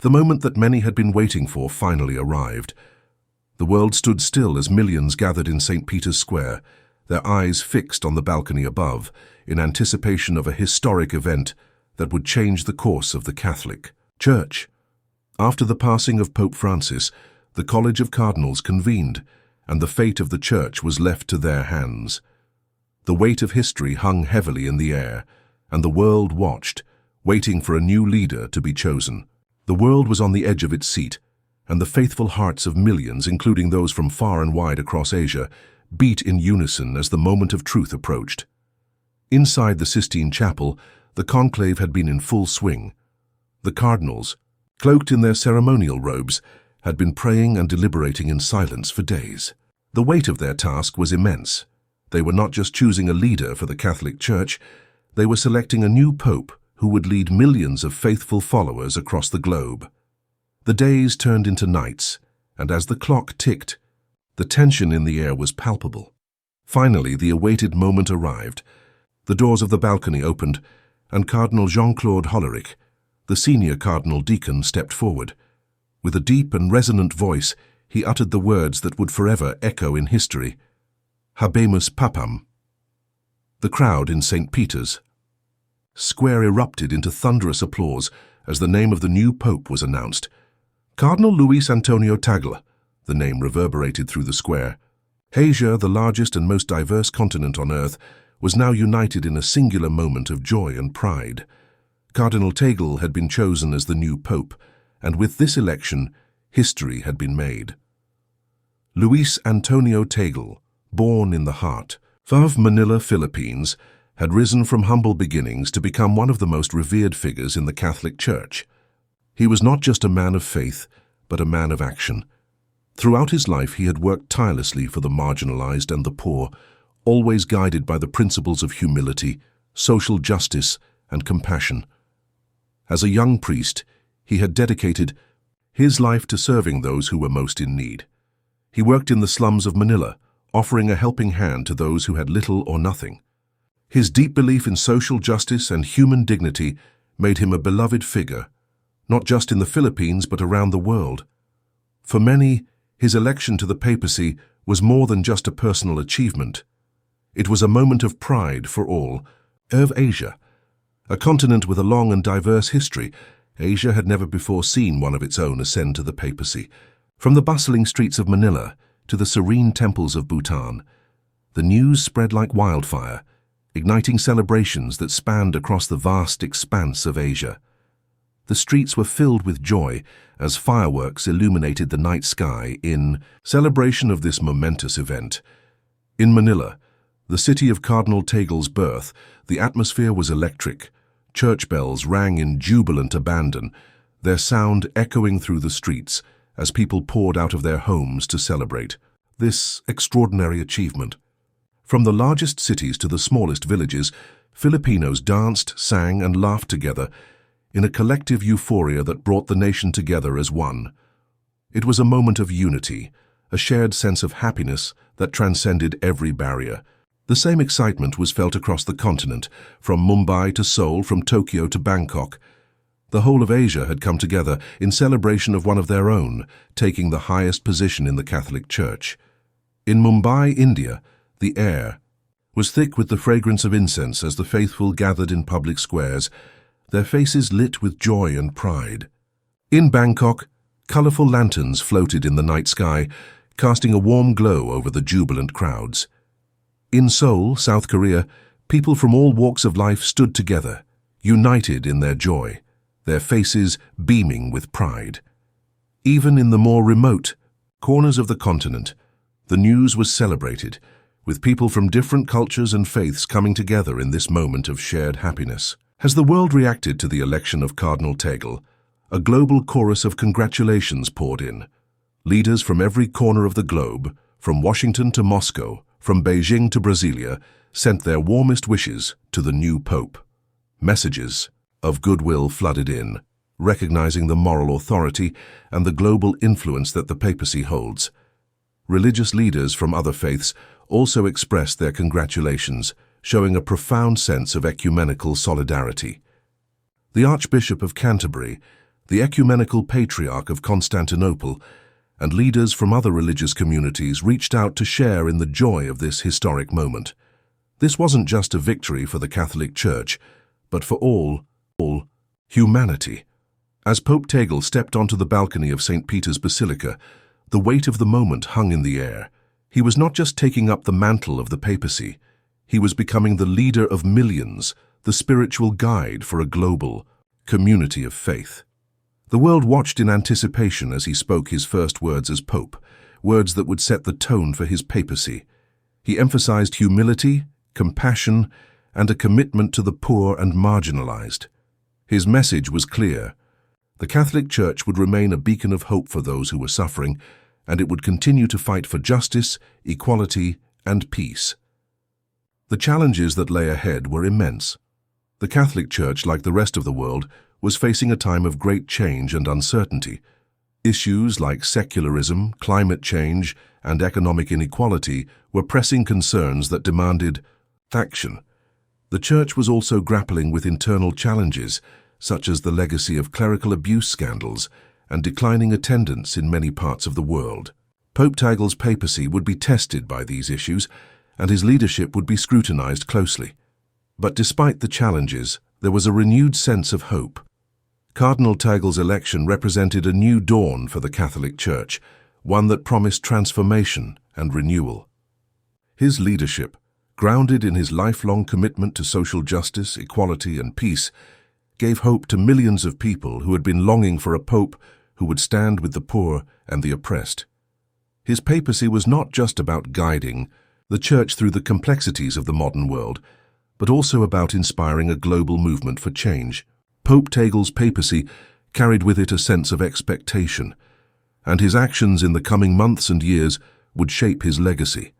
The moment that many had been waiting for finally arrived. The world stood still as millions gathered in St. Peter's Square, their eyes fixed on the balcony above, in anticipation of a historic event that would change the course of the Catholic Church. After the passing of Pope Francis, the College of Cardinals convened, and the fate of the Church was left to their hands. The weight of history hung heavily in the air, and the world watched, waiting for a new leader to be chosen. The world was on the edge of its seat, and the faithful hearts of millions, including those from far and wide across Asia, beat in unison as the moment of truth approached. Inside the Sistine Chapel, the conclave had been in full swing. The cardinals, cloaked in their ceremonial robes, had been praying and deliberating in silence for days. The weight of their task was immense. They were not just choosing a leader for the Catholic Church, they were selecting a new pope who would lead millions of faithful followers across the globe. The days turned into nights, and as the clock ticked, the tension in the air was palpable. Finally, the awaited moment arrived. The doors of the balcony opened, and Cardinal Jean-Claude Hollerich, the senior cardinal deacon, stepped forward. With a deep and resonant voice, he uttered the words that would forever echo in history: Habemus Papam. The crowd in St. Peter's Square erupted into thunderous applause as the name of the new pope was announced. Cardinal Luis Antonio Tagle, the name reverberated through the square. Asia, the largest and most diverse continent on earth, was now united in a singular moment of joy and pride. Cardinal Tagle had been chosen as the new pope, and with this election, history had been made. Luis Antonio Tagle, born in the heart of Manila, Philippines, had risen from humble beginnings to become one of the most revered figures in the Catholic Church. He was not just a man of faith, but a man of action. Throughout his life, he had worked tirelessly for the marginalized and the poor, always guided by the principles of humility, social justice, and compassion. As a young priest, he had dedicated his life to serving those who were most in need. He worked in the slums of Manila, offering a helping hand to those who had little or nothing. His deep belief in social justice and human dignity made him a beloved figure, not just in the Philippines but around the world. For many, his election to the papacy was more than just a personal achievement. It was a moment of pride for all of Asia. A continent with a long and diverse history, Asia had never before seen one of its own ascend to the papacy. From the bustling streets of Manila to the serene temples of Bhutan, the news spread like wildfire, igniting celebrations that spanned across the vast expanse of Asia. The streets were filled with joy as fireworks illuminated the night sky in celebration of this momentous event. In Manila, the city of Cardinal Tagle's birth, the atmosphere was electric. Church bells rang in jubilant abandon, their sound echoing through the streets as people poured out of their homes to celebrate this extraordinary achievement. From the largest cities to the smallest villages, Filipinos danced, sang, and laughed together in a collective euphoria that brought the nation together as one. It was a moment of unity, a shared sense of happiness that transcended every barrier. The same excitement was felt across the continent, from Mumbai to Seoul, from Tokyo to Bangkok. The whole of Asia had come together in celebration of one of their own, taking the highest position in the Catholic Church. In Mumbai, India, the air was thick with the fragrance of incense as the faithful gathered in public squares, their faces lit with joy and pride. In Bangkok, colorful lanterns floated in the night sky, casting a warm glow over the jubilant crowds. In Seoul, South Korea, people from all walks of life stood together, united in their joy, their faces beaming with pride. Even in the more remote corners of the continent, the news was celebrated, with people from different cultures and faiths coming together in this moment of shared happiness. As the world reacted to the election of Cardinal Tagle, a global chorus of congratulations poured in. Leaders from every corner of the globe, from Washington to Moscow, from Beijing to Brasilia, sent their warmest wishes to the new pope. Messages of goodwill flooded in, recognizing the moral authority and the global influence that the papacy holds. Religious leaders from other faiths also expressed their congratulations, showing a profound sense of ecumenical solidarity. The Archbishop of Canterbury, the ecumenical patriarch of Constantinople, and leaders from other religious communities reached out to share in the joy of this historic moment. This wasn't just a victory for the Catholic Church, but for all humanity. As Pope Tagle stepped onto the balcony of St. Peter's Basilica, the weight of the moment hung in the air. He was not just taking up the mantle of the papacy, he was becoming the leader of millions, the spiritual guide for a global community of faith. The world watched in anticipation as he spoke his first words as Pope, words that would set the tone for his papacy. He emphasized humility, compassion, and a commitment to the poor and marginalized. His message was clear. The Catholic Church would remain a beacon of hope for those who were suffering, and it would continue to fight for justice, equality, and peace. The challenges that lay ahead were immense. The Catholic Church, like the rest of the world, was facing a time of great change and uncertainty. Issues like secularism, climate change, and economic inequality were pressing concerns that demanded action. The Church was also grappling with internal challenges, such as the legacy of clerical abuse scandals and declining attendance in many parts of the world. Pope Tagle's papacy would be tested by these issues, and his leadership would be scrutinized closely. But despite the challenges, there was a renewed sense of hope. Cardinal Tagle's election represented a new dawn for the Catholic Church, one that promised transformation and renewal. His leadership, grounded in his lifelong commitment to social justice, equality, and peace, gave hope to millions of people who had been longing for a pope who would stand with the poor and the oppressed. His papacy was not just about guiding the Church through the complexities of the modern world, but also about inspiring a global movement for change. Pope Tagle's papacy carried with it a sense of expectation, and his actions in the coming months and years would shape his legacy.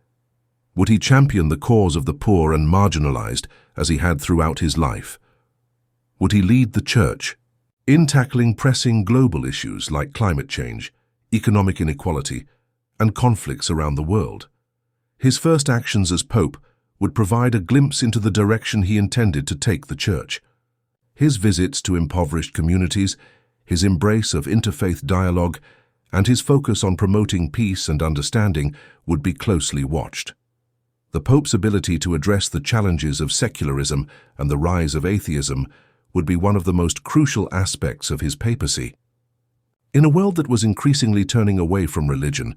Would he champion the cause of the poor and marginalized as he had throughout his life? Would he lead the Church in tackling pressing global issues like climate change, economic inequality, and conflicts around the world? His first actions as Pope would provide a glimpse into the direction he intended to take the Church. His visits to impoverished communities, his embrace of interfaith dialogue, and his focus on promoting peace and understanding would be closely watched. The Pope's ability to address the challenges of secularism and the rise of atheism would be one of the most crucial aspects of his papacy. In a world that was increasingly turning away from religion,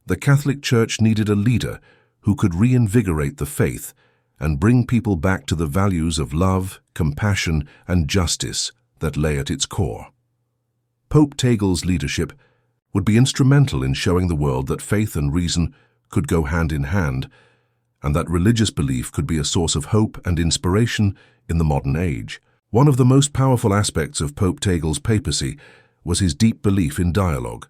the Catholic Church needed a leader who could reinvigorate the faith and bring people back to the values of love, compassion, and justice that lay at its core. Pope Tagle's leadership would be instrumental in showing the world that faith and reason could go hand in hand, and that religious belief could be a source of hope and inspiration in the modern age. One of the most powerful aspects of Pope Tagle's papacy was his deep belief in dialogue.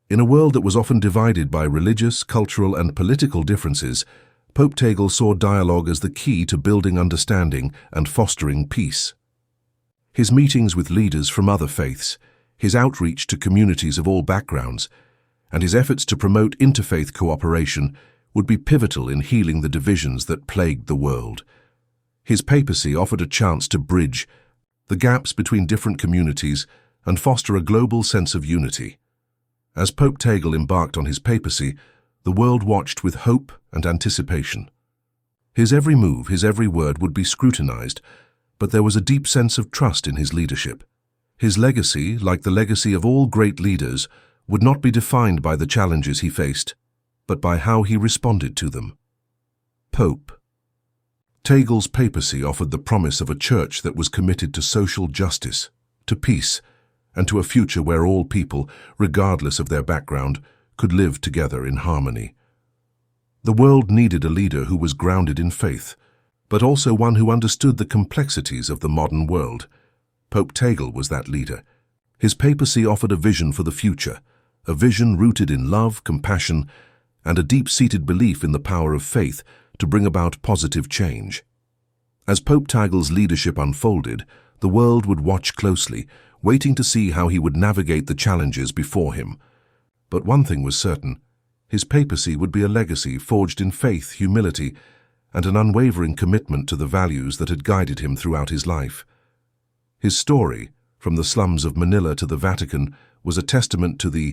In a world that was often divided by religious, cultural, and political differences, Pope Tagle saw dialogue as the key to building understanding and fostering peace. His meetings with leaders from other faiths, his outreach to communities of all backgrounds, and his efforts to promote interfaith cooperation would be pivotal in healing the divisions that plagued the world. His papacy offered a chance to bridge the gaps between different communities and foster a global sense of unity. As Pope Tagle embarked on his papacy, the world watched with hope and anticipation. His every move, his every word would be scrutinized, but there was a deep sense of trust in his leadership. His legacy, like the legacy of all great leaders, would not be defined by the challenges he faced, but by how he responded to them. Pope Tagle's papacy offered the promise of a church that was committed to social justice, to peace, and to a future where all people, regardless of their background, could live together in harmony. The world needed a leader who was grounded in faith, but also one who understood the complexities of the modern world. Pope Tagle was that leader. His papacy offered a vision for the future, a vision rooted in love, compassion, and a deep-seated belief in the power of faith to bring about positive change. As Pope Tagle's leadership unfolded, the world would watch closely, waiting to see how he would navigate the challenges before him. But one thing was certain: his papacy would be a legacy forged in faith, humility, and an unwavering commitment to the values that had guided him throughout his life. His story, from the slums of Manila to the Vatican, was a testament to the